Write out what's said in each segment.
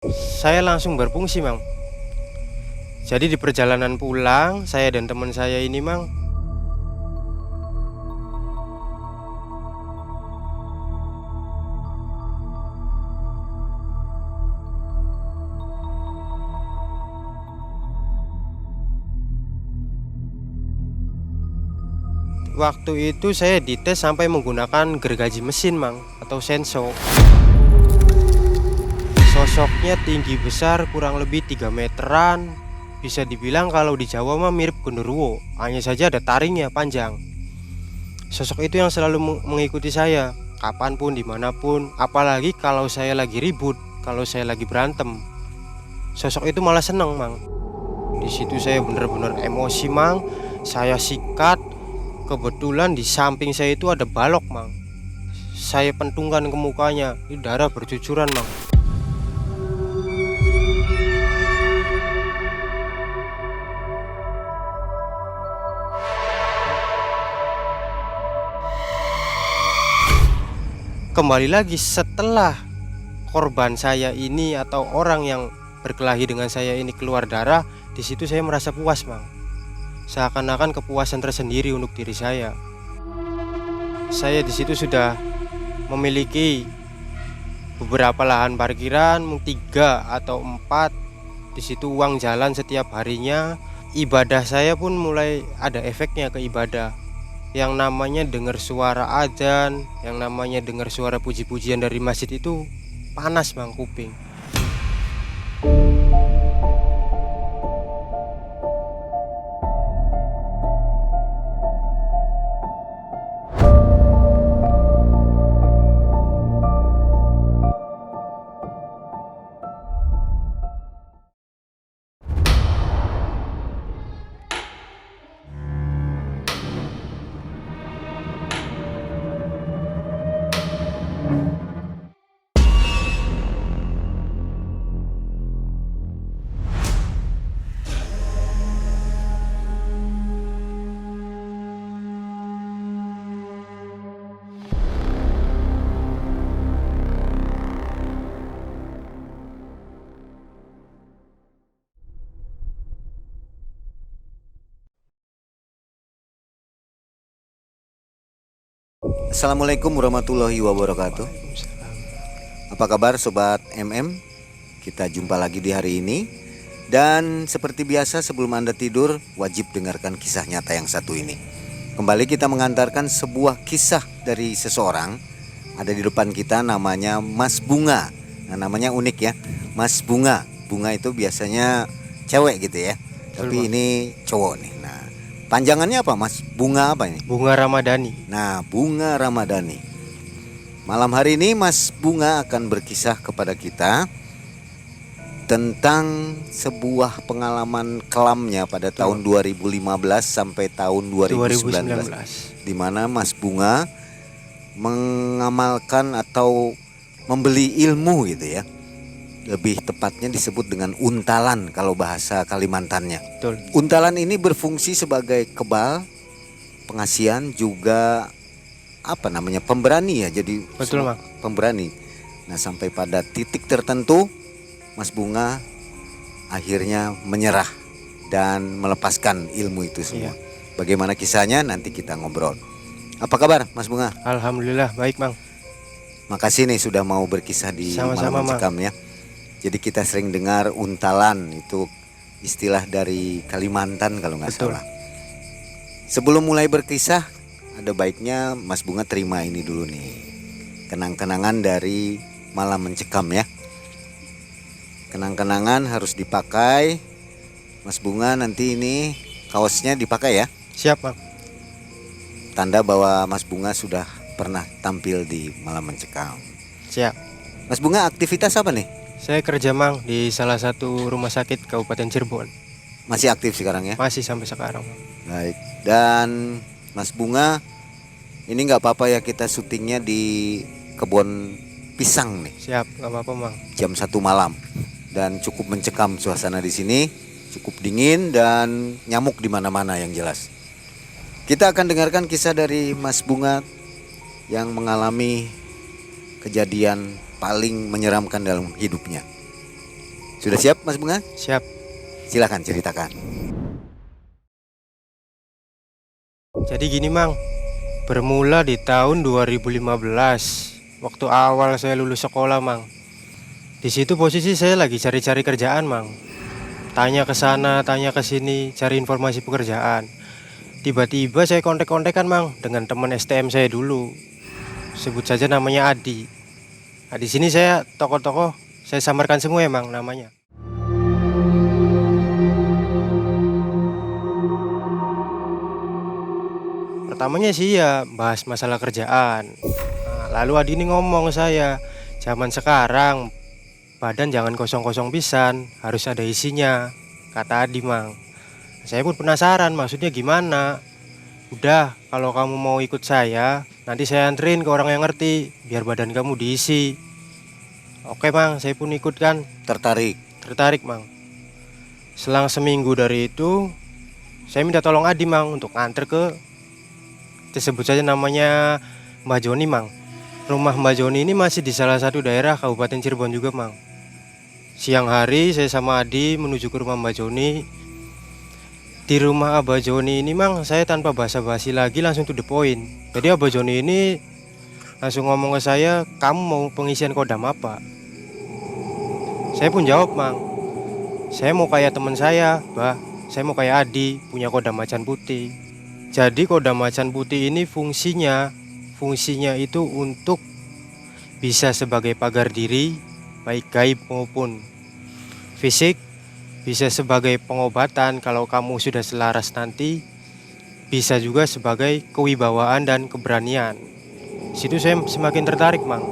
Saya langsung berfungsi, Mang. Jadi di perjalanan pulang, saya dan teman saya ini, Mang, waktu itu saya dites sampai menggunakan gergaji mesin, Mang, atau senso. Sosoknya tinggi besar, kurang lebih 3 meteran. Bisa dibilang kalau di Jawa mah mirip genderuwo, hanya saja ada taringnya panjang. Sosok itu yang selalu mengikuti saya, kapanpun, dimanapun. Apalagi kalau saya lagi ribut, kalau saya lagi berantem. Sosok itu malah seneng, Mang. Di situ saya benar-benar emosi, Mang. Saya sikat. Kebetulan di samping saya itu ada balok, Mang. Saya pentungkan ke mukanya. Ini darah bercucuran, Mang. Kembali lagi setelah korban saya ini atau orang yang berkelahi dengan saya ini keluar darah, di situ saya merasa puas, Mang. Seakan-akan kepuasan tersendiri untuk diri saya. Saya di situ sudah memiliki beberapa lahan parkiran, 3 atau 4. Di situ uang jalan setiap harinya. Ibadah saya pun mulai ada efeknya ke ibadah. Yang namanya dengar suara adzan, yang namanya dengar suara puji-pujian dari masjid itu panas, Mang, kuping. Assalamualaikum warahmatullahi wabarakatuh. Waalaikumsalam. Apa kabar Sobat MM? Kita jumpa lagi di hari ini. Dan seperti biasa sebelum Anda tidur, wajib dengarkan kisah nyata yang satu ini. Kembali kita mengantarkan sebuah kisah dari seseorang. Ada di depan kita, namanya Mas Bunga. Nah, namanya unik ya, Mas Bunga. Bunga itu biasanya cewek gitu ya, tapi Bang. ini cowok nih. Nah, panjangannya apa Mas? Bunga apa ini? Bunga Ramadhani. Nah, Bunga Ramadhani. Malam hari ini Mas Bunga akan berkisah kepada kita tentang sebuah pengalaman kelamnya pada tahun 2015 sampai tahun 2019, di mana Mas Bunga mengamalkan atau membeli ilmu gitu ya. Lebih tepatnya disebut dengan untalan kalau bahasa Kalimantannya. Betul. Untalan ini berfungsi sebagai kebal, pengasihan, juga pemberani ya. Jadi Betul, Mang. pemberani. Nah, sampai pada titik tertentu Mas Bunga akhirnya menyerah dan melepaskan ilmu itu semua. Iya. Bagaimana kisahnya nanti kita ngobrol. Apa kabar Mas Bunga? Alhamdulillah baik, Mang. Makasih nih sudah mau berkisah di Sama-sama, Malam Mencekam ya. Jadi kita sering dengar untalan, itu istilah dari Kalimantan kalau nggak Betul. salah. Sebelum mulai berkisah, ada baiknya Mas Bunga terima ini dulu nih, kenang-kenangan dari Malam Mencekam ya. Kenang-kenangan harus dipakai. Mas Bunga nanti ini kaosnya dipakai ya. Siap, Mang. Tanda bahwa Mas Bunga sudah pernah tampil di Malam Mencekam. Siap. Mas Bunga aktivitas apa nih? Saya kerja, Mang, di salah satu rumah sakit Kabupaten Cirebon. Masih aktif sekarang ya? Masih sampai sekarang, Mang. Baik. Dan Mas Bunga, ini nggak apa-apa ya kita syutingnya di kebun pisang nih. Siap, nggak apa-apa, Mang. Jam 1 malam. Dan cukup mencekam suasana di sini, cukup dingin dan nyamuk di mana-mana yang jelas. Kita akan dengarkan kisah dari Mas Bunga yang mengalami kejadian paling menyeramkan dalam hidupnya. Sudah siap Mas Bunga? Siap. Silakan ceritakan. Jadi gini Mang, bermula di tahun 2015, waktu awal saya lulus sekolah Mang. Di situ posisi saya lagi cari-cari kerjaan Mang. Tanya ke sana, tanya ke sini, cari informasi pekerjaan. Tiba-tiba saya kontak-kontakan Mang dengan teman STM saya dulu. Sebut saja namanya Adi. Nah, di sini saya tokoh-tokoh saya samarkan semua ya Mang namanya. Pertamanya sih ya bahas masalah kerjaan. Nah, lalu Adi ini ngomong saya, zaman sekarang badan jangan kosong-kosong pisan, harus ada isinya, kata Adi Mang. Saya pun penasaran maksudnya gimana. Udah, kalau kamu mau ikut saya, nanti saya anterin ke orang yang ngerti, biar badan kamu diisi. Oke Mang, saya pun ikut kan. Tertarik? Tertarik Mang. Selang seminggu dari itu, saya minta tolong Adi Mang untuk nganter ke, disebut saja namanya Mbak Joni Mang. Rumah Mbak Joni ini masih di salah satu daerah Kabupaten Cirebon juga Mang. Siang hari saya sama Adi menuju ke rumah Mbak Joni. Di rumah Abah Joni ini Mang, saya tanpa basa-basi lagi langsung to the point. Jadi Abah Joni ini langsung ngomong ke saya, kamu mau pengisian kodam apa? Saya pun jawab Mang, saya mau kayak teman saya, Bah. Saya mau kayak Adi, punya kodam macan putih. Jadi kodam macan putih ini fungsinya itu untuk bisa sebagai pagar diri, baik gaib maupun fisik. Bisa sebagai pengobatan kalau kamu sudah selaras nanti. Bisa juga sebagai kewibawaan dan keberanian. Situ saya semakin tertarik Mang.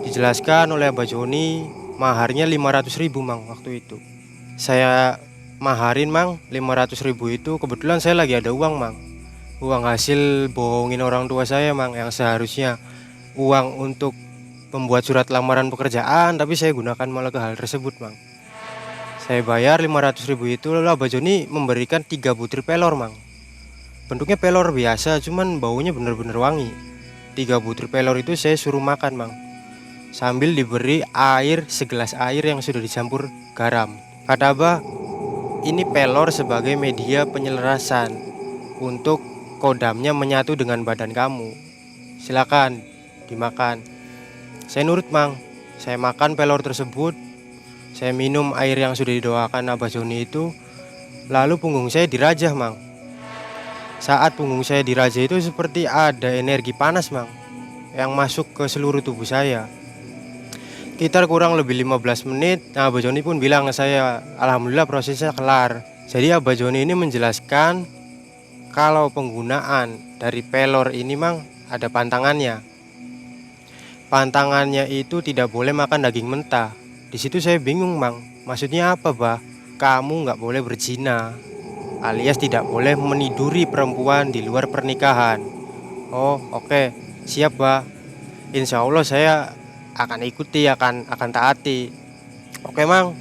Dijelaskan oleh Abah Joni, maharnya 500.000 Mang waktu itu. Saya maharin Mang 500.000 itu, kebetulan saya lagi ada uang Mang. Uang hasil bohongin orang tua saya Mang, yang seharusnya uang untuk membuat surat lamaran pekerjaan, tapi saya gunakan malah ke hal tersebut Mang. Saya bayar 500.000 itu, lalu Abah Joni memberikan 3 butir pelor Mang. Bentuknya pelor biasa, cuman baunya bener-bener wangi. 3 butir pelor itu saya suruh makan Mang, sambil diberi air, segelas air yang sudah dicampur garam. Kata Abah, ini pelor sebagai media penyelarasan untuk kodamnya menyatu dengan badan kamu. Silakan dimakan. Saya nurut Mang. Saya makan pelor tersebut. Saya minum air yang sudah didoakan Abah Joni itu. Lalu punggung saya dirajah Mang. Saat punggung saya dirajah itu seperti ada energi panas Mang, yang masuk ke seluruh tubuh saya. Sekitar kurang lebih 15 menit, nah Abah Joni pun bilang ke saya, alhamdulillah prosesnya kelar. Jadi Abah Joni ini menjelaskan kalau penggunaan dari pelor ini Mang ada pantangannya. Pantangannya itu tidak boleh makan daging mentah. Di situ saya bingung Mang, maksudnya apa Bah? Kamu nggak boleh berzina, alias tidak boleh meniduri perempuan di luar pernikahan. Oh oke, siap Bah. Insya Allah saya akan ikuti, akan taati. Oke Mang.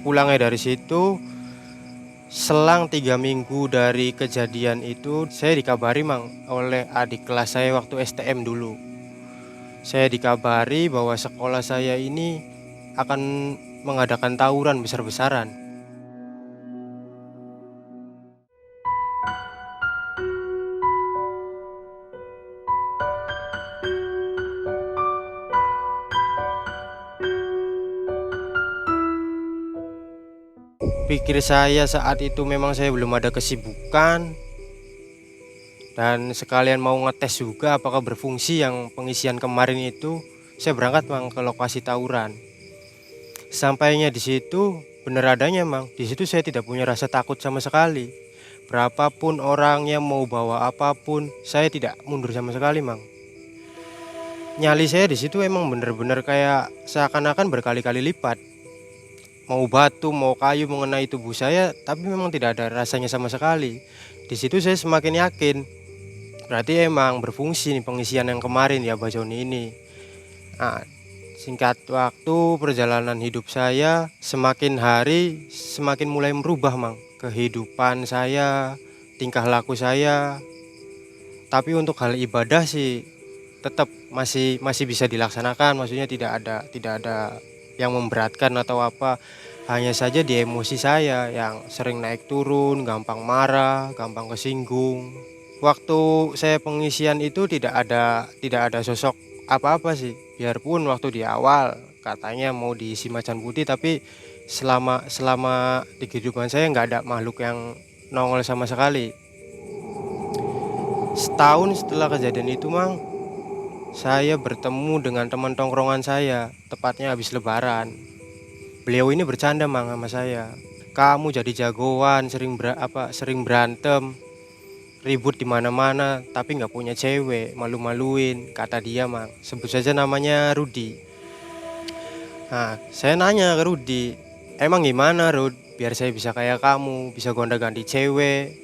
Pulangnya dari situ, selang 3 minggu dari kejadian itu, saya dikabari Mang oleh adik kelas saya waktu STM dulu. Saya dikabari bahwa sekolah saya ini akan mengadakan tawuran besar-besaran. Pikir saya saat itu memang saya belum ada kesibukan, dan sekalian mau ngetes juga apakah berfungsi yang pengisian kemarin itu. Saya berangkat Mang ke lokasi tawuran. Sampainya di situ bener adanya Mang. Di situ saya tidak punya rasa takut sama sekali. Berapapun orangnya, mau bawa apapun, saya tidak mundur sama sekali Mang. Nyali saya di situ emang bener-bener kayak seakan-akan berkali-kali lipat. Mau batu, mau kayu mengenai tubuh saya, tapi memang tidak ada rasanya sama sekali. Di situ saya semakin yakin, berarti emang berfungsi nih pengisian yang kemarin ya Abah Joni ini. Nah, singkat waktu perjalanan hidup saya, semakin hari semakin mulai merubah Mang. Kehidupan saya, tingkah laku saya. Tapi untuk hal ibadah sih tetap masih bisa dilaksanakan, maksudnya tidak ada yang memberatkan atau apa. Hanya saja di emosi saya yang sering naik turun, gampang marah, gampang kesinggung. Waktu saya pengisian itu tidak ada sosok apa-apa sih. Biarpun waktu di awal katanya mau diisi macan putih, tapi selama selama di kehidupan saya nggak ada makhluk yang nongol sama sekali. Setahun setelah kejadian itu, Mang, saya bertemu dengan teman tongkrongan saya, tepatnya habis lebaran. Beliau ini bercanda, Mang, sama saya. Kamu jadi jagoan, sering berantem, ribut di mana-mana, tapi nggak punya cewek, malu-maluin, kata dia, Mang. Sebut saja namanya Rudi. Nah, saya nanya ke Rudi, emang gimana, Rud? Biar saya bisa kayak kamu, bisa gonta-ganti cewek,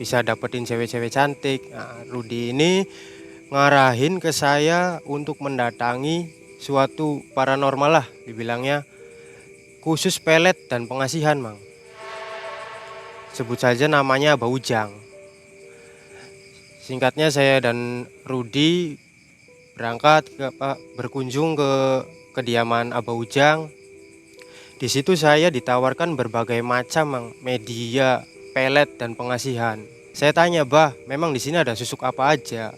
bisa dapetin cewek-cewek cantik. Nah, Rudi ini ngarahin ke saya untuk mendatangi suatu paranormal lah, dibilangnya khusus pelet dan pengasihan, Mang. Sebut saja namanya Abah Ujang. Singkatnya, saya dan Rudi berkunjung ke kediaman Abah Ujang. Di situ saya ditawarkan berbagai macam, Mang, media, pelet dan pengasihan. Saya tanya, "Bah, memang di sini ada susuk apa aja?"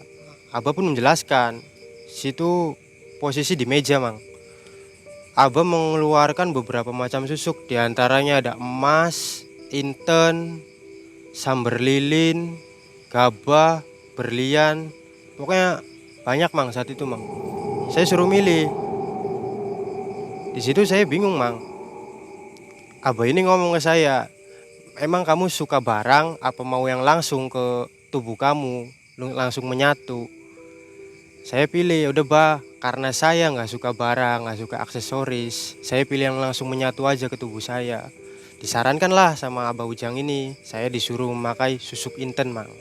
Abah pun menjelaskan. Situ posisi di meja, Mang. Abah mengeluarkan beberapa macam susuk, diantaranya ada emas, inten, samber lilin, gabah, berlian. Pokoknya banyak, Mang, saat itu, Mang. Saya suruh milih. Di situ saya bingung, Mang. Abah ini ngomong ke saya, "Emang kamu suka barang apa mau yang langsung ke tubuh kamu, langsung menyatu?" Saya pilih, "Ya udah, Bah, karena saya nggak suka barang, nggak suka aksesoris, saya pilih yang langsung menyatu aja ke tubuh saya." Disarankanlah sama Abah Ujang ini, saya disuruh memakai susuk inten, Mang.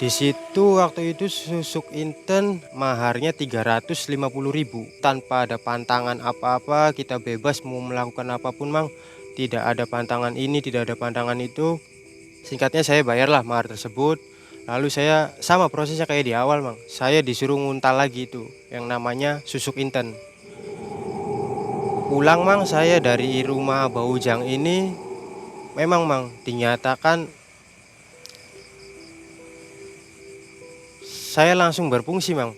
Di situ waktu itu susuk inten maharnya 350.000. Tanpa ada pantangan apa-apa, kita bebas mau melakukan apapun, Mang. Tidak ada pantangan ini, tidak ada pantangan itu. Singkatnya, saya bayarlah mahar tersebut. Lalu saya sama prosesnya kayak di awal, Mang. Saya disuruh nguntal lagi itu yang namanya susuk inten. Pulang, Mang, saya dari rumah Abah Ujang ini memang, Mang, dinyatakan saya langsung berfungsi, Mang.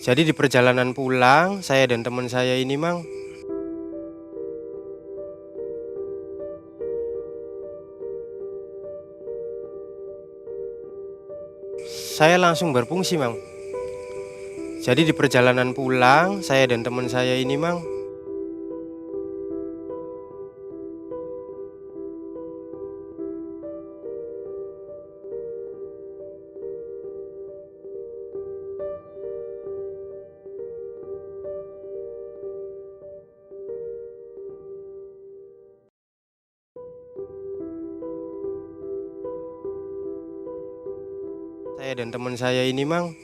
Jadi di perjalanan pulang, saya dan teman saya ini, Mang, saya langsung berfungsi, Mang. Jadi di perjalanan pulang, saya dan teman saya ini, Mang, Mang,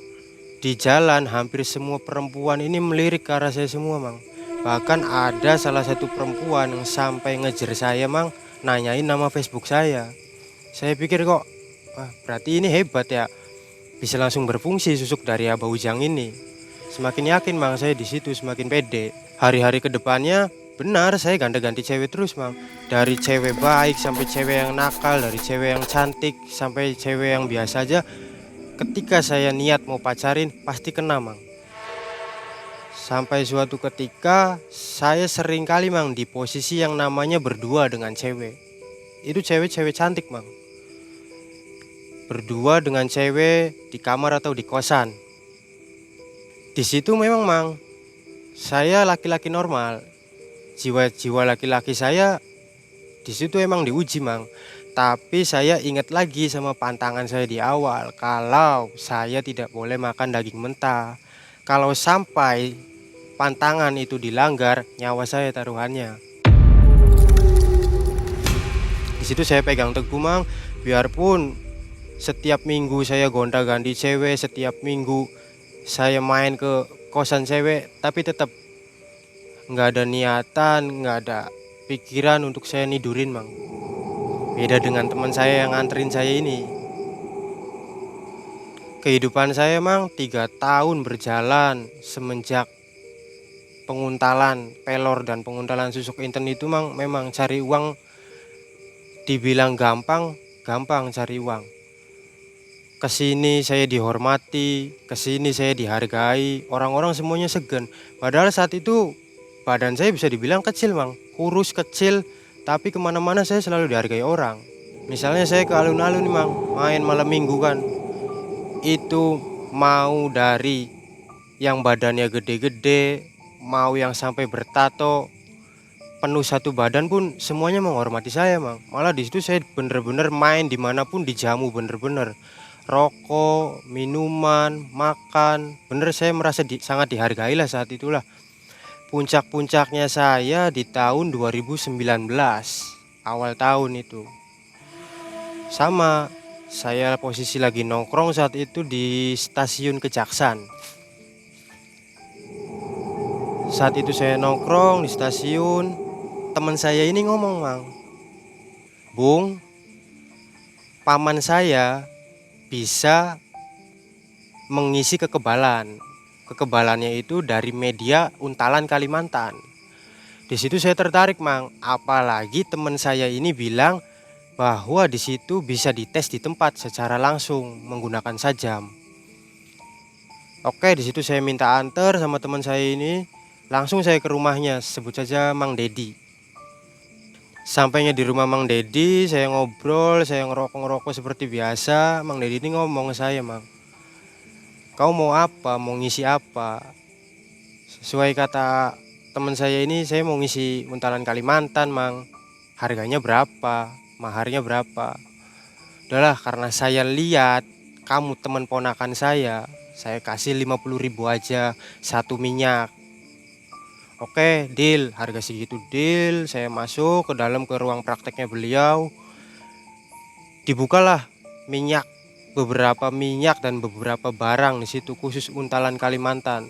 di jalan hampir semua perempuan ini melirik ke arah saya semua, Mang. Bahkan ada salah satu perempuan yang sampai ngejar saya, Mang, nanyain nama Facebook saya. Saya pikir kok, wah, berarti ini hebat ya, bisa langsung berfungsi susuk dari Abah Ujang ini. Semakin yakin, Mang, saya di situ semakin pede. Hari-hari kedepannya benar saya ganti-ganti cewek terus, Mang. Dari cewek baik sampai cewek yang nakal, dari cewek yang cantik sampai cewek yang biasa aja. Ketika saya niat mau pacarin, pasti kena, Mang. Sampai suatu ketika saya sering kali, Mang, di posisi yang namanya berdua dengan cewek. Itu cewek-cewek cantik, Mang. Berdua dengan cewek di kamar atau di kosan. Di situ memang, Mang, saya laki-laki normal. Jiwa-jiwa laki-laki saya di situ emang diuji, Mang. Tapi saya ingat lagi sama pantangan saya di awal, kalau saya tidak boleh makan daging mentah. Kalau sampai pantangan itu dilanggar, nyawa saya taruhannya. Di situ saya pegang teguh, Mang. Biarpun setiap minggu saya gonta-ganti cewek, setiap minggu saya main ke kosan cewek, tapi tetap nggak ada niatan, nggak ada pikiran untuk saya nidurin, Mang. Beda dengan teman saya yang nganterin saya ini. Kehidupan saya, Mang, 3 tahun berjalan semenjak penguntalan pelor dan penguntalan susuk inten itu mang memang cari uang, dibilang gampang, gampang cari uang. Kesini saya dihormati, kesini saya dihargai, orang-orang semuanya segan. Padahal saat itu badan saya bisa dibilang kecil mang, kurus kecil, tapi kemana-mana saya selalu dihargai orang. Misalnya saya ke alun-alun nih mang, main malam minggu kan, itu mau dari yang badannya gede-gede, mau yang sampai bertato, penuh satu badan pun semuanya menghormati saya mang. Malah di situ saya bener-bener main dimanapun dijamu bener-bener. Rokok, minuman, makan, bener saya merasa sangat dihargai lah saat itulah. Puncak-puncaknya saya di tahun 2019, awal tahun itu. Sama, saya posisi lagi nongkrong saat itu di stasiun Kejaksan. Saat itu saya nongkrong di stasiun, teman saya ini ngomong mang, "Bung, paman saya bisa mengisi kekebalan. Kekebalannya itu dari media Untalan Kalimantan." Di situ saya tertarik mang, apalagi teman saya ini bilang bahwa di situ bisa dites di tempat secara langsung menggunakan sajam. Oke, di situ saya minta antar sama teman saya ini, langsung saya ke rumahnya, sebut saja Mang Dedi. Sampainya di rumah Mang Dedi, saya ngobrol, saya ngerokok-ngerokok seperti biasa. Mang Dedi ini ngomong ke saya, "Mang, kau mau apa? Mau ngisi apa?" Sesuai kata teman saya ini, saya mau ngisi Untalan Kalimantan, Mang. Harganya berapa? Maharnya berapa? Udahlah, karena saya lihat kamu teman ponakan saya kasih 50.000 aja satu minyak. Oke, deal, harga segitu deal. Saya masuk ke dalam ke ruang prakteknya beliau. Dibukalah minyak, beberapa minyak dan beberapa barang di situ khusus Untalan Kalimantan.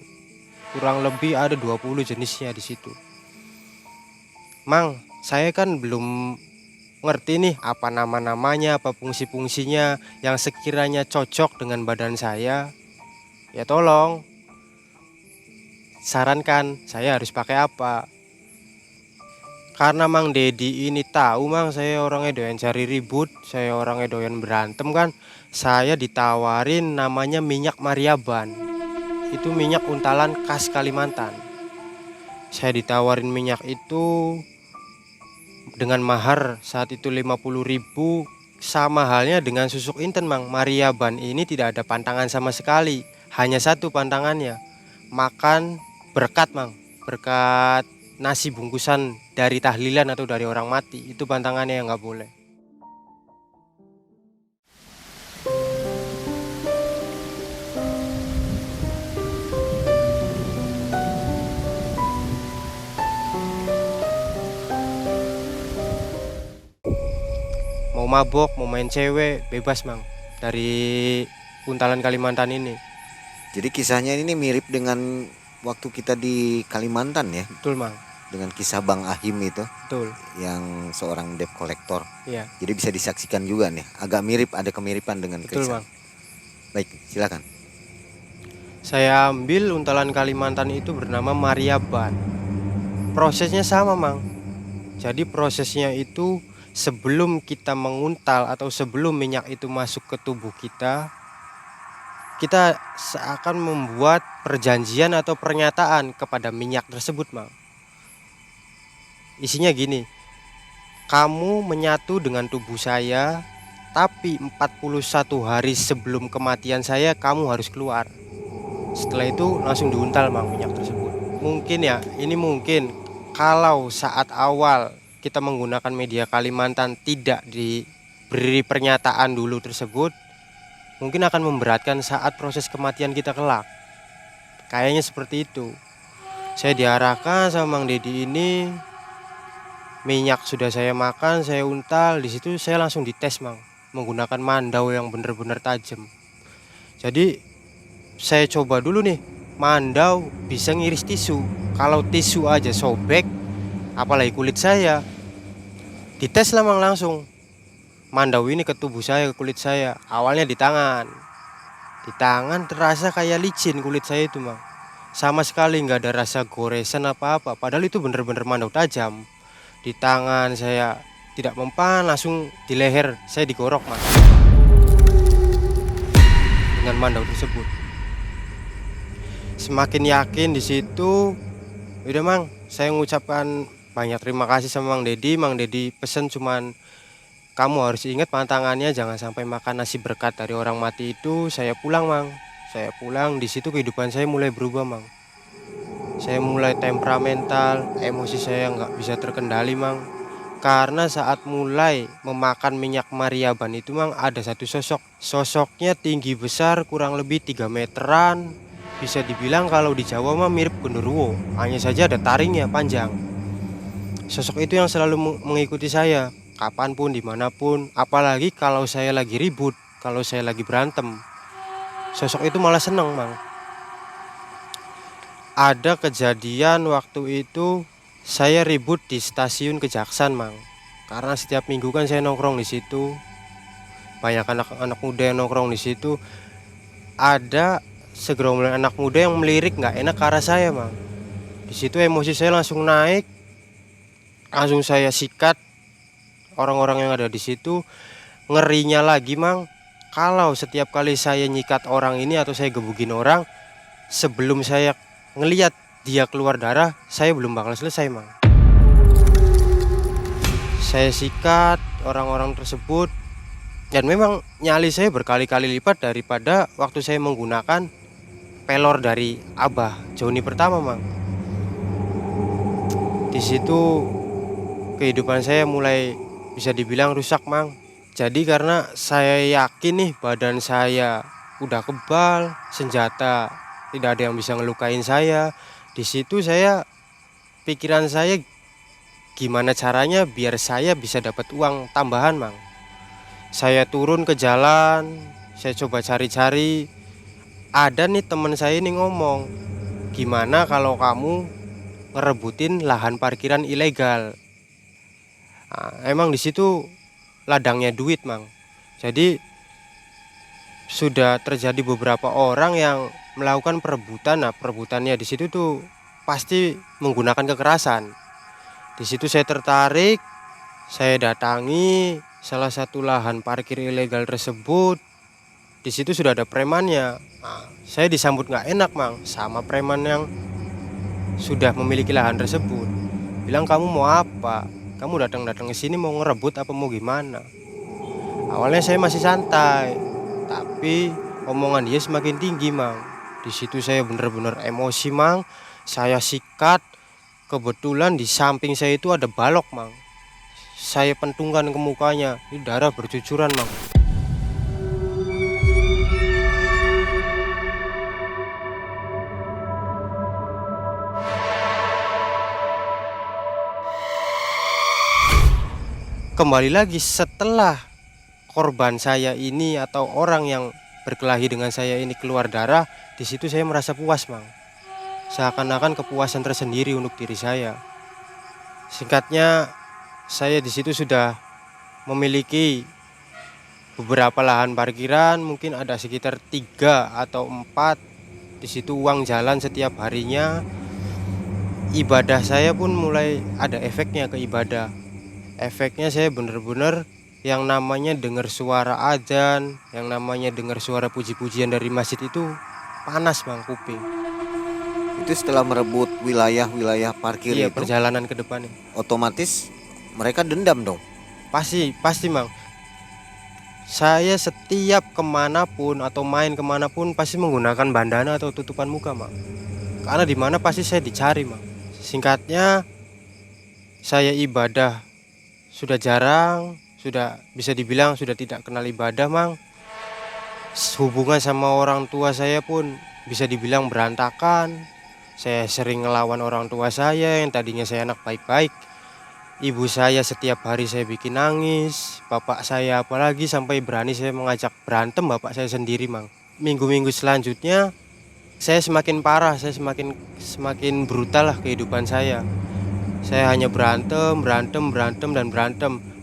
Kurang lebih ada 20 jenisnya di situ. "Mang, saya kan belum ngerti nih apa nama-namanya, apa fungsi-fungsinya yang sekiranya cocok dengan badan saya. Ya tolong sarankan saya harus pakai apa." Karena Mang Dedi ini tahu mang saya orangnya doyan cari ribut, saya orangnya doyan berantem kan. Saya ditawarin namanya minyak Mariaban. Itu minyak Untalan khas Kalimantan. Saya ditawarin minyak itu dengan mahar saat itu 50.000, sama halnya dengan susuk inten mang. Mariaban ini tidak ada pantangan sama sekali, hanya satu pantangannya, makan berkat mang, berkat nasi bungkusan dari tahlilan atau dari orang mati, itu pantangannya yang nggak boleh. Mau mabok, mau main cewek, bebas mang dari Untalan Kalimantan ini. Jadi kisahnya ini mirip dengan waktu kita di Kalimantan ya, Betul mang, dengan kisah Bang Ahim itu betul. yang seorang debt collector. Iya, Jadi bisa disaksikan juga nih, agak mirip, ada kemiripan dengan betul kisah. mang. Baik, silakan. Saya ambil Untalan Kalimantan itu bernama Mariaban. Prosesnya sama mang. Jadi prosesnya itu sebelum kita menguntal atau sebelum minyak itu masuk ke tubuh kita seakan membuat perjanjian atau pernyataan kepada minyak tersebut mang. Isinya gini, kamu menyatu dengan tubuh saya, tapi 41 hari sebelum kematian saya kamu harus keluar. Setelah itu langsung diuntal mang minyak tersebut. Mungkin ya, ini mungkin kalau saat awal kita menggunakan media Kalimantan tidak diberi pernyataan dulu tersebut, mungkin akan memberatkan saat proses kematian kita kelak. Kayaknya seperti itu. Saya diarahkan sama Mang Dedi ini, minyak sudah saya makan, saya untal, di situ saya langsung dites mang, menggunakan mandau yang benar-benar tajam. Jadi saya coba dulu nih, mandau bisa ngiris tisu. Kalau tisu aja sobek, apalagi kulit saya. Dites lah mang langsung. Mandau ini ke tubuh saya, ke kulit saya. Awalnya di tangan. Di tangan terasa kayak licin kulit saya itu mang. sama sekali nggak ada rasa goresan apa-apa, padahal itu bener-bener mandau tajam. Di tangan saya tidak mempan, langsung di leher saya digorok Mang dengan mandau tersebut. Semakin yakin di situ, udah Mang, saya mengucapkan banyak terima kasih sama Mang Dedi. Mang Dedi pesen cuman, kamu harus ingat pantangannya, jangan sampai makan nasi berkat dari orang mati itu. Saya pulang Mang, saya pulang. Di situ kehidupan saya mulai berubah Mang. Saya mulai temperamental, emosi saya nggak bisa terkendali Mang. Karena saat mulai memakan minyak Mariaban itu Mang, ada satu sosok. Sosoknya tinggi besar, kurang lebih 3 meteran. Bisa dibilang kalau di Jawa mah mirip genderuwo, hanya saja ada taringnya panjang. Sosok itu yang selalu mengikuti saya, kapanpun, dimanapun. Apalagi kalau saya lagi ribut, kalau saya lagi berantem, sosok itu malah seneng Mang. Ada kejadian waktu itu saya ribut di stasiun Kejaksan Mang, karena setiap minggu kan saya nongkrong di situ. Banyak anak-anak muda yang nongkrong di situ. Ada segerombolan anak muda yang melirik nggak enak ke arah saya Mang. Di situ emosi saya langsung naik, langsung saya sikat orang-orang yang ada di situ. Ngerinya lagi Mang, kalau setiap kali saya nyikat orang ini atau saya gebukin orang, sebelum saya ngelihat dia keluar darah, saya belum bakal selesai Mang. Saya sikat orang-orang tersebut, dan memang nyali saya berkali-kali lipat daripada waktu saya menggunakan pelor dari Abah Joni pertama Mang. Di situ kehidupan saya mulai bisa dibilang rusak Mang. Jadi karena saya yakin nih badan saya udah kebal, senjata tidak ada yang bisa ngelukain saya. Di situ saya, pikiran saya gimana caranya biar saya bisa dapat uang tambahan Mang. Saya turun ke jalan, saya coba cari-cari. Ada nih teman saya ini ngomong, gimana kalau kamu ngerebutin lahan parkiran ilegal. Nah, emang di situ ladangnya duit Mang. Jadi sudah terjadi beberapa orang yang melakukan perebutan. Nah, perebutannya di situ tuh pasti menggunakan kekerasan. Di situ saya tertarik, saya datangi salah satu lahan parkir ilegal tersebut. Di situ sudah ada premannya. Nah, saya disambut nggak enak Mang sama preman yang sudah memiliki lahan tersebut. Bilang, kamu mau apa? Kamu datang ke sini mau ngerebut apa mau gimana? Awalnya saya masih santai, tapi omongan dia semakin tinggi Mang. Di situ saya bener-bener emosi Mang. Saya sikat. Kebetulan di samping saya itu ada balok Mang. Saya pentungkan ke mukanya, ini darah bercucuran Mang. Kembali lagi setelah korban saya ini atau orang yang berkelahi dengan saya ini keluar darah, di situ saya merasa puas Mang. Seakan-akan kepuasan tersendiri untuk diri saya. Singkatnya, saya di situ sudah memiliki beberapa lahan parkiran, mungkin ada sekitar 3 atau 4. Di situ uang jalan setiap harinya. Ibadah saya pun mulai ada efeknya ke ibadah. Efeknya saya bener-bener yang namanya dengar suara adzan, yang namanya dengar suara puji-pujian dari masjid itu panas Bang kuping. Itu setelah merebut wilayah-wilayah parkir Iya, itu, perjalanan ke depannya. otomatis mereka dendam dong. Pasti Mang. Saya setiap kemanapun atau main kemanapun pasti menggunakan bandana atau tutupan muka Mang. Karena di mana pasti saya dicari Mang. Singkatnya, saya ibadah sudah jarang, sudah bisa dibilang sudah tidak kenal ibadah Mang. Hubungan sama orang tua saya pun bisa dibilang berantakan. Saya sering ngelawan orang tua saya yang tadinya saya anak baik-baik. Ibu saya setiap hari saya bikin nangis. Bapak saya apalagi sampai berani saya mengajak berantem bapak saya sendiri Mang. Minggu-minggu selanjutnya saya semakin parah, saya semakin brutal lah kehidupan saya. Saya hanya berantem.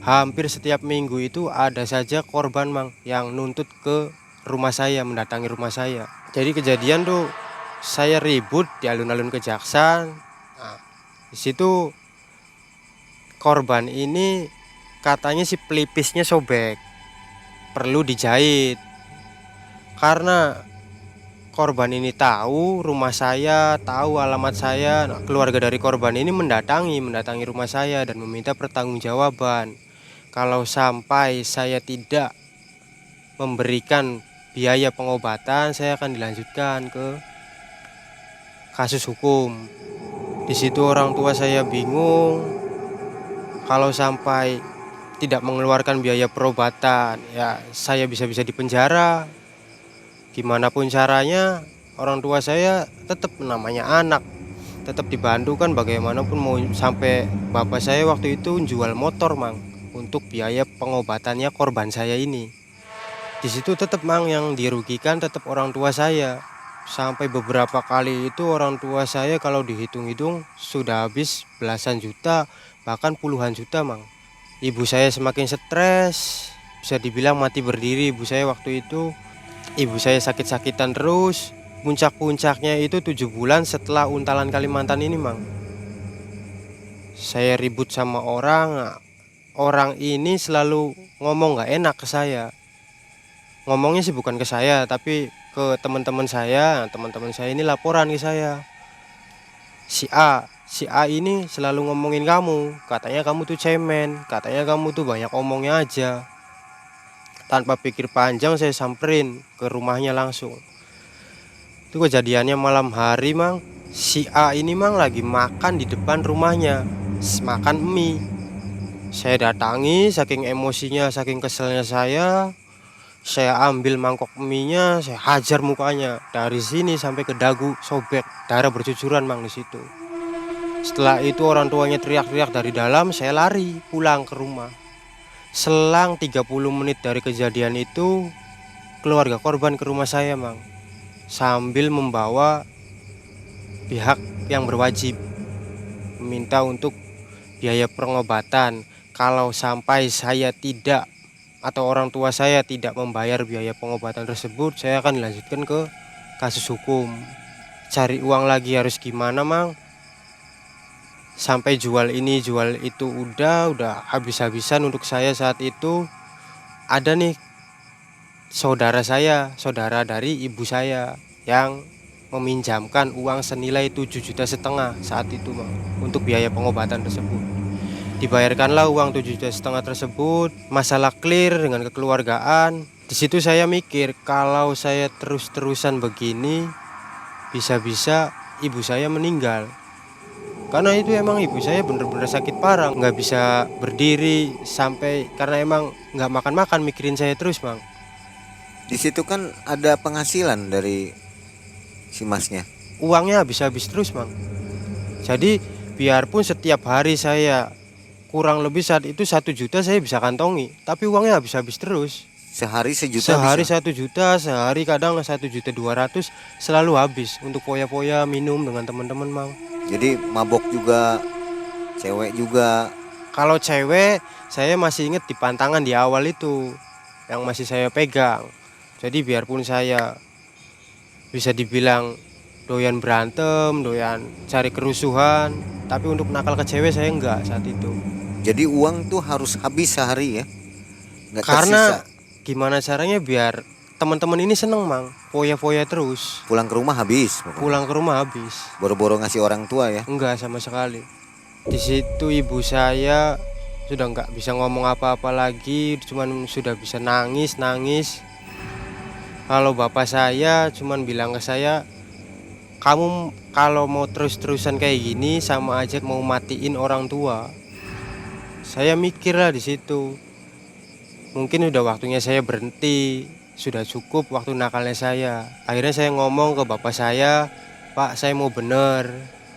Hampir setiap minggu itu ada saja korban Mang yang nuntut ke rumah saya, mendatangi rumah saya. Jadi kejadian tuh saya ribut di alun-alun Kejaksan. Nah, di situ korban ini katanya si pelipisnya sobek, perlu dijahit. Karena korban ini tahu rumah saya, tahu alamat saya. Nah, keluarga dari korban ini mendatangi rumah saya dan meminta pertanggungjawaban. Kalau sampai saya tidak memberikan biaya pengobatan, saya akan dilanjutkan ke kasus hukum. Di situ orang tua saya bingung. Kalau sampai tidak mengeluarkan biaya perobatan, ya saya bisa-bisa dipenjara. Gimana pun caranya, orang tua saya tetap namanya anak, tetap dibantu kan, bagaimanapun mau sampai bapak saya waktu itu jual motor mang untuk biaya pengobatannya korban saya ini. Di situ tetap mang yang dirugikan tetap orang tua saya. Sampai beberapa kali itu orang tua saya kalau dihitung-hitung sudah habis belasan juta, bahkan puluhan juta mang. Ibu saya semakin stres, bisa dibilang mati berdiri ibu saya waktu itu. Ibu saya sakit-sakitan terus. Puncak-puncaknya itu 7 bulan setelah untalan Kalimantan ini mang. Saya ribut sama orang. Orang ini selalu ngomong gak enak ke saya. Ngomongnya sih bukan ke saya, tapi ke teman-teman saya. Teman-teman saya ini laporan ke saya. Si A ini selalu ngomongin kamu. Katanya kamu tuh cemen, katanya kamu tuh banyak omongnya aja. Tanpa pikir panjang saya samperin ke rumahnya langsung. Itu kejadiannya malam hari mang. Si A ini mang lagi makan di depan rumahnya, makan mie. Saya datangi, saking emosinya, saking keselnya saya ambil mangkok mie-nya, saya hajar mukanya dari sini sampai ke dagu, sobek, darah bercucuran mang di situ. Setelah itu orang tuanya teriak-teriak dari dalam, saya lari pulang ke rumah. Selang 30 menit dari kejadian itu, keluarga korban ke rumah saya mang, sambil membawa pihak yang berwajib, meminta untuk biaya pengobatan. Kalau sampai saya tidak atau orang tua saya tidak membayar biaya pengobatan tersebut, saya akan dilanjutkan ke kasus hukum. Cari uang lagi harus gimana mang? Sampai jual ini jual itu udah habis-habisan untuk saya saat itu. Ada nih saudara saya, saudara dari ibu saya yang meminjamkan uang senilai 7,5 juta saat itu mang, untuk biaya pengobatan tersebut. Dibayarkanlah uang 7,5 juta tersebut, masalah clear dengan kekeluargaan. Di situ saya mikir kalau saya terus-terusan begini bisa-bisa ibu saya meninggal. Karena itu emang ibu saya bener-bener sakit parah, nggak bisa berdiri sampai karena emang nggak makan-makan mikirin saya terus mang. Di situ kan ada penghasilan dari si masnya. Uangnya habis-habis terus mang. Jadi biarpun setiap hari saya kurang lebih saat itu 1 juta saya bisa kantongi, tapi uangnya habis-habis terus. Sehari sejuta Sehari bisa? 1 juta, sehari kadang 1,2 juta selalu habis untuk poya-poya minum dengan teman-teman mang. Jadi mabok juga, cewek juga. Kalau cewek saya masih inget di pantangan di awal itu yang masih saya pegang. Jadi biarpun saya bisa dibilang doyan berantem, doyan cari kerusuhan, tapi untuk nakal ke cewek saya enggak saat itu. Jadi uang tuh harus habis sehari ya? Nggak Karena tersisa. gimana caranya biar teman-teman ini seneng mang, foya-foya terus. Pulang ke rumah habis pokoknya. Pulang ke rumah habis. Boro-boro ngasih orang tua ya? Enggak sama sekali. Di situ ibu saya sudah enggak bisa ngomong apa-apa lagi, cuman sudah bisa nangis. Kalau bapak saya cuman bilang ke saya, kamu kalau mau terus-terusan kayak gini sama aja mau matiin orang tua. Saya mikir lah di situ. Mungkin udah waktunya saya berhenti. Sudah cukup waktu nakalnya saya. Akhirnya saya ngomong ke bapak saya, Pak saya mau bener,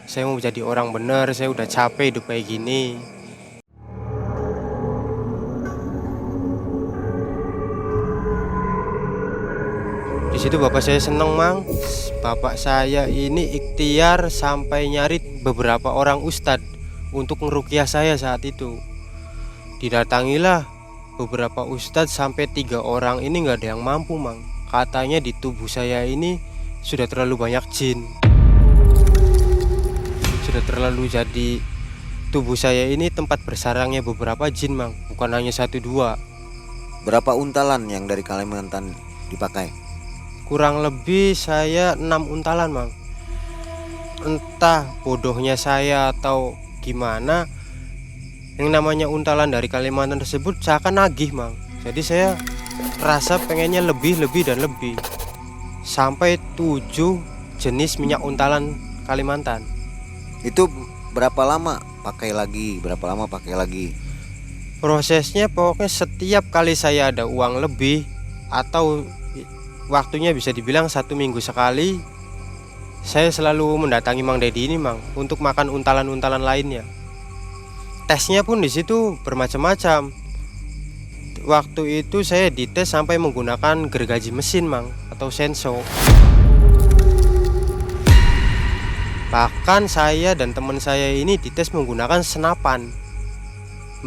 saya mau jadi orang bener, saya udah capek hidup kayak gini. Di situ bapak saya seneng mang. Bapak saya ini ikhtiar sampai nyari beberapa orang ustadz untuk ngeruqyah saya saat itu. Didatangilah beberapa ustadz sampai 3 orang ini nggak ada yang mampu mang. Katanya di tubuh saya ini sudah terlalu banyak jin. Sudah terlalu jadi tubuh saya ini tempat bersarangnya beberapa jin, Mang. Bukan hanya satu dua. Berapa untalan yang dari Kalimantan dipakai? Kurang lebih saya 6 untalan, Mang. Entah bodohnya saya atau gimana, yang namanya untalan dari Kalimantan tersebut seakan nagih, Mang. Jadi saya rasa pengennya lebih dan lebih. Sampai 7 jenis minyak untalan Kalimantan. Itu berapa lama pakai lagi? Berapa lama pakai lagi? Prosesnya pokoknya setiap kali saya ada uang lebih atau waktunya bisa dibilang 1 minggu sekali, saya selalu mendatangi Mang Dedi ini, Mang, untuk makan untalan-untalan lainnya. Tesnya pun di situ bermacam-macam. Waktu itu saya dites sampai menggunakan gergaji mesin, Mang, atau senso. Bahkan saya dan teman saya ini dites menggunakan senapan.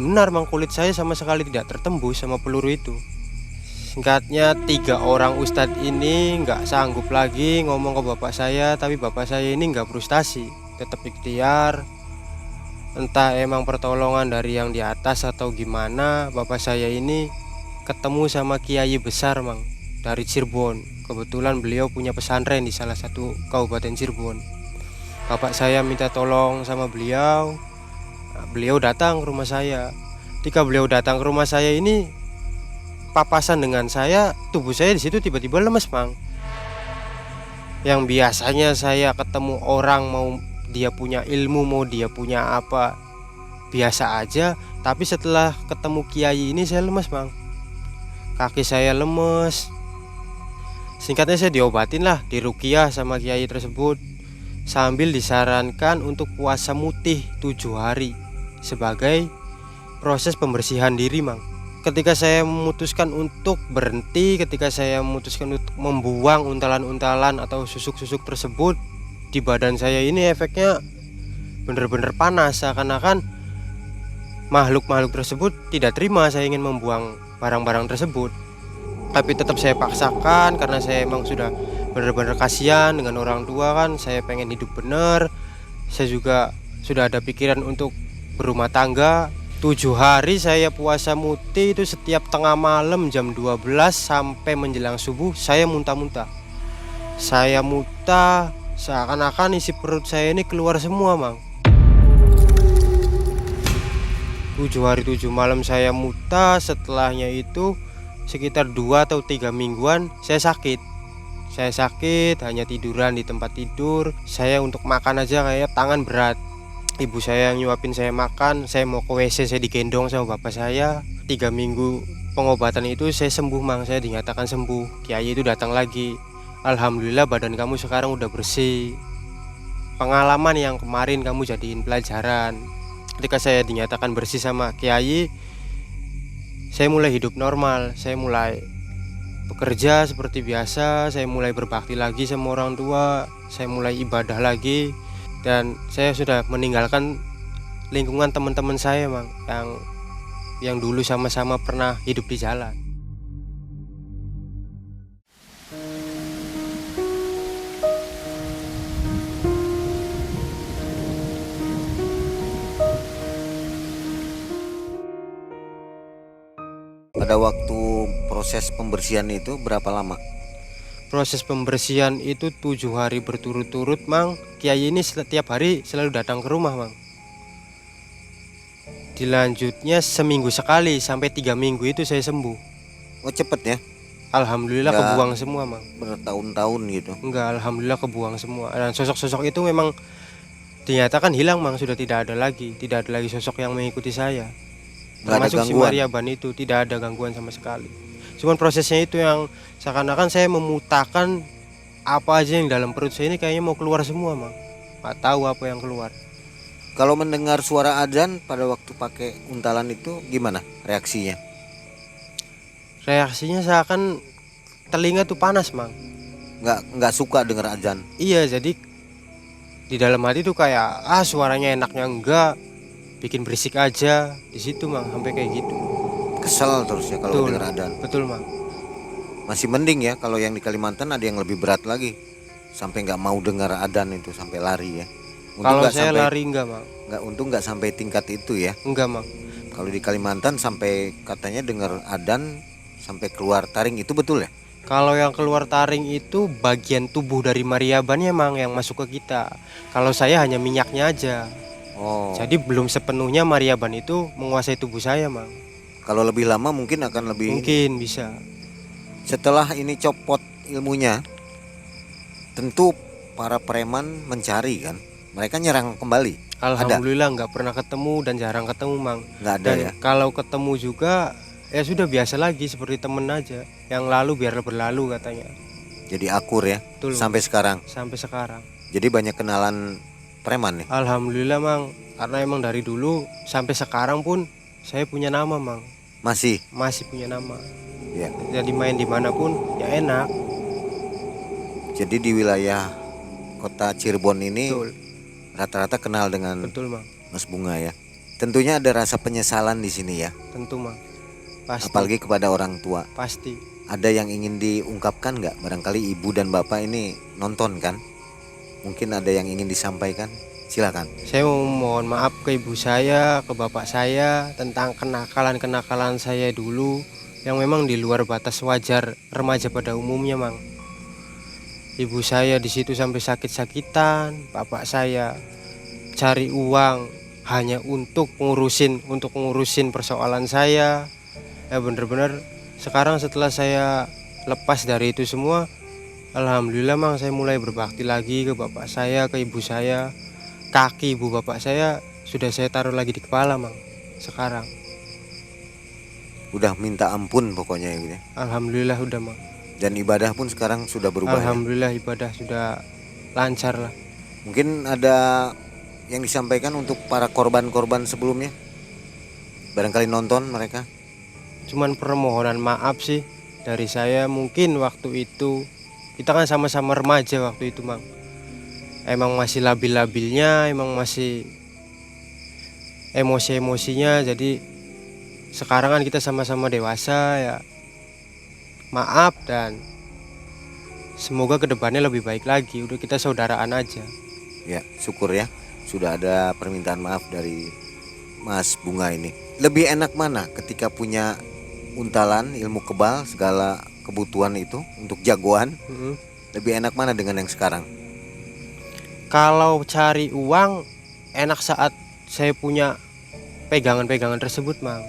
Benar, Mang, kulit saya sama sekali tidak tertembus sama peluru itu. Singkatnya 3 orang ustadz ini nggak sanggup lagi ngomong ke bapak saya, tapi bapak saya ini nggak frustasi, tetap ikhtiar. Entah emang pertolongan dari yang di atas atau gimana, bapak saya ini ketemu sama kiai besar, Mang, dari Cirebon. Kebetulan beliau punya pesantren di salah satu kabupaten Cirebon. Bapak saya minta tolong sama beliau. Beliau datang ke rumah saya. Ketika beliau datang ke rumah saya ini, papasan dengan saya, tubuh saya di situ tiba-tiba lemes, Mang. Yang biasanya saya ketemu orang, mau dia punya ilmu, mau dia punya apa, biasa aja. Tapi setelah ketemu kiai ini saya lemes, Mang. Kaki saya lemes. Singkatnya saya diobatin lah, diruqyah sama kiai tersebut, sambil disarankan untuk puasa mutih 7 hari sebagai proses pembersihan diri, Mang. Ketika saya memutuskan untuk berhenti, ketika saya memutuskan untuk membuang untalan-untalan atau susuk-susuk tersebut, di badan saya ini efeknya benar-benar panas, seakan-akan makhluk-makhluk tersebut tidak terima saya ingin membuang barang-barang tersebut. Tapi tetap saya paksakan karena saya emang sudah benar-benar kasihan dengan orang tua, kan saya pengen hidup benar. Saya juga sudah ada pikiran untuk berumah tangga. 7 hari saya puasa mutih itu setiap tengah malam jam 12 sampai menjelang subuh saya muntah-muntah. Saya muntah seakan-akan isi perut saya ini keluar semua, Mang. 7 hari 7 malam saya muntah. Setelahnya itu sekitar 2 atau 3 mingguan saya sakit. Saya sakit, hanya tiduran di tempat tidur. Saya untuk makan aja kayak tangan berat. Ibu saya yang nyuapin saya makan. Saya mau ke WC saya digendong sama bapak saya. 3 minggu pengobatan itu saya sembuh, Mang. Saya dinyatakan sembuh. Kiai itu datang lagi. Alhamdulillah badan kamu sekarang udah bersih. Pengalaman yang kemarin kamu jadiin pelajaran. Ketika saya dinyatakan bersih sama kiai, saya mulai hidup normal. Saya mulai bekerja seperti biasa. Saya mulai berbakti lagi sama orang tua. Saya mulai ibadah lagi. Dan saya sudah meninggalkan lingkungan teman-teman saya, Mang, yang dulu sama-sama pernah hidup di jalan. Pada waktu proses pembersihan itu berapa lama? Proses pembersihan itu 7 hari berturut-turut, Mang. Kiai ini setiap hari selalu datang ke rumah, Mang. Dilanjutnya seminggu sekali sampai 3 minggu itu saya sembuh. Oh, cepet ya? Alhamdulillah Nggak kebuang semua, Mang. Bertahun-tahun gitu. Enggak, alhamdulillah kebuang semua. Dan sosok-sosok itu memang dinyatakan hilang, Mang. Sudah tidak ada lagi. Tidak ada lagi sosok yang mengikuti saya. Nggak ada Termasuk si gangguan? Maria Ban itu tidak ada gangguan sama sekali. Cuman prosesnya itu yang seakan-akan saya memutakan apa aja yang dalam perut saya ini kayaknya mau keluar semua, Mang. Gak tahu apa yang keluar. Kalau mendengar suara adzan pada waktu pakai untalan itu gimana reaksinya? Reaksinya seakan telinga tuh panas, Mang. Nggak suka dengar adzan? Iya, jadi di dalam hati tuh kayak suaranya enaknya enggak, bikin berisik aja di situ, Mang, sampai kayak gitu. Kesel terus ya kalau dengar adzan. Betul, Mang. Masih mending ya, kalau yang di Kalimantan ada yang lebih berat lagi. sampai nggak mau dengar adzan itu sampai lari ya. Kalau nggak saya sampai, lari enggak, Mang. untung nggak sampai tingkat itu ya. Enggak, Mang. Kalau di Kalimantan sampai katanya dengar adzan sampai keluar taring, itu betul ya? Kalau yang keluar taring itu bagian tubuh dari mariabannya, Mang, yang masuk ke kita. Kalau saya hanya minyaknya aja. Oh. Jadi belum sepenuhnya mariaban itu menguasai tubuh saya, Mang. Kalau lebih lama mungkin akan lebih. Mungkin bisa. Setelah ini copot ilmunya, tentu para preman mencari kan. Mereka nyerang kembali. Alhamdulillah nggak pernah ketemu dan jarang ketemu, Mang. Nggak ada Dan ya. kalau ketemu juga ya sudah biasa lagi seperti temen aja. Yang lalu biar berlalu katanya. Jadi akur ya. Betul, Sampai sekarang. sampai sekarang. Jadi banyak kenalan preman nih. Alhamdulillah, Mang. Karena emang dari dulu sampai sekarang pun saya punya nama, Mang. Masih. Masih punya nama. Ya. Jadi main dimanapun ya enak. Jadi di wilayah kota Cirebon ini Betul, rata-rata kenal dengan betul, Mang. Mas Bunga ya. Tentunya ada rasa penyesalan di sini ya. Tentu, Mang. Pasti. Apalagi kepada orang tua. Pasti. Ada yang ingin diungkapkan nggak? Barangkali ibu dan bapak ini nonton kan? Mungkin ada yang ingin disampaikan. Silakan. Saya mau mohon maaf ke ibu saya, ke bapak saya tentang kenakalan-kenakalan saya dulu yang memang di luar batas wajar remaja pada umumnya, Mang. Ibu saya di situ sampai sakit-sakitan, bapak saya cari uang hanya untuk ngurusin persoalan saya. Ya bener-bener sekarang setelah saya lepas dari itu semua, alhamdulillah, Mang, saya mulai berbakti lagi ke bapak saya, ke ibu saya. Kaki ibu bapak saya sudah saya taruh lagi di kepala, Mang. Sekarang Udah minta ampun pokoknya gitu ya. alhamdulillah udah, Mang. Dan ibadah pun sekarang sudah berubah ya. Alhamdulillah ibadah sudah lancar lah. Mungkin ada yang disampaikan untuk para korban-korban sebelumnya. Barangkali nonton mereka. Cuman permohonan maaf sih dari saya. Mungkin waktu itu kita kan sama-sama remaja waktu itu, Mang. Emang masih labil-labilnya, emang masih emosi-emosinya. Jadi sekarang kan kita sama-sama dewasa ya. Maaf dan semoga kedepannya lebih baik lagi. Udah kita saudaraan aja. Ya, syukur ya. Sudah ada permintaan maaf dari Mas Bunga ini. Lebih enak mana ketika punya untalan, ilmu kebal, segala kebutuhan itu untuk jagoan? Mm-mm. Lebih enak mana dengan yang sekarang? Kalau cari uang enak saat saya punya pegangan-pegangan tersebut, Mang.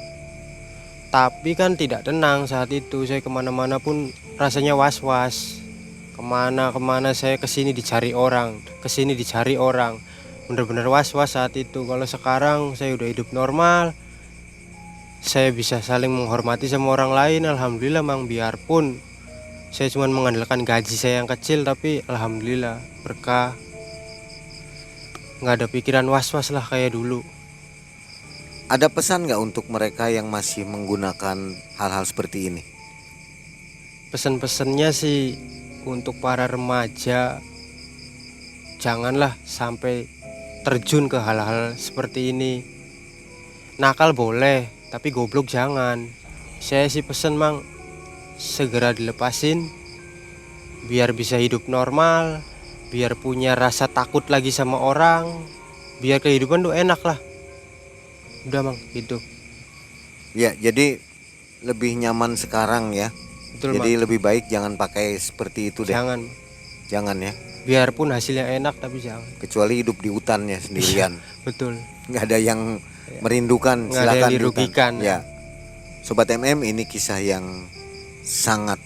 Tapi kan tidak tenang saat itu. Saya kemana-mana pun rasanya was-was. Kemana-kemana saya kesini dicari orang, kesini dicari orang. Bener-bener was-was saat itu. Kalau sekarang saya udah hidup normal, saya bisa saling menghormati sama orang lain. Alhamdulillah, Mang. Biarpun saya cuma mengandalkan gaji saya yang kecil, tapi alhamdulillah berkah. Nggak ada pikiran was-was lah kayak dulu. Ada pesan nggak untuk mereka yang masih menggunakan hal-hal seperti ini? Pesan-pesannya sih untuk para remaja, janganlah sampai terjun ke hal-hal seperti ini. Nakal boleh, tapi goblok jangan. Saya sih pesen, Mang, segera dilepasin biar bisa hidup normal, biar punya rasa takut lagi sama orang, biar kehidupan tuh enak lah. Udah, Mang, gitu. Ya, jadi lebih nyaman sekarang ya. Betul, Jadi Mang. lebih baik jangan pakai seperti itu deh. Jangan. Jangan ya. Biarpun hasilnya enak tapi jangan. Kecuali hidup di hutannya sendirian. Betul. Nggak ada yang Ya. merindukan, Nggak ada silakan yang di hutan. dirugikan. Ya. Sobat MM, ini kisah yang sangat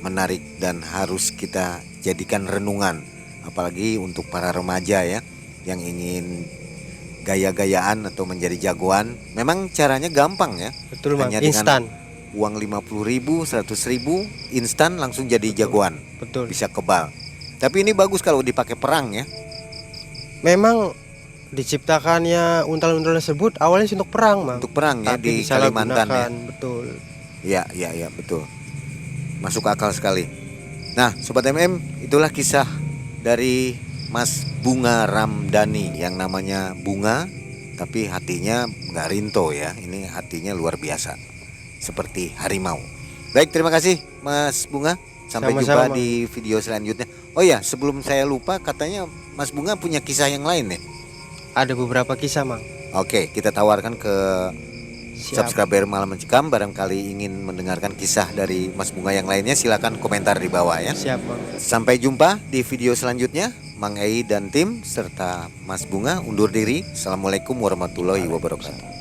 menarik dan harus kita jadikan renungan. Apalagi untuk para remaja ya yang ingin gaya-gayaan atau menjadi jagoan. Memang caranya gampang ya. Betul, Mang. Hanya dengan Instan. uang 50.000, 100.000 instan langsung jadi jagoan. Betul. Bisa kebal. Tapi ini bagus kalau dipakai perang ya. Memang diciptakannya untal-untal tersebut awalnya untuk perang, Mang. Untuk perang ya Tapi di Kalimantan ya. disalahgunakan. Betul. Ya, betul. Masuk akal sekali. Nah, Sobat MM, itulah kisah dari Mas Bunga Ramdhani yang namanya Bunga, tapi hatinya nggak rinto ya. Ini hatinya luar biasa, seperti harimau. Baik, terima kasih Mas Bunga. Sampai Sama-sama, jumpa Mang. di video selanjutnya. Oh ya, sebelum saya lupa, katanya Mas Bunga punya kisah yang lain nih. Ada beberapa kisah, Mang. Oke, kita tawarkan ke Siap. subscriber Malam Mencekam. Barangkali ingin mendengarkan kisah dari Mas Bunga yang lainnya, silakan komentar di bawah ya. Siap, Mang. Sampai jumpa di video selanjutnya. Mang Ei dan tim serta Mas Bunga undur diri. Assalamualaikum warahmatullahi wabarakatuh.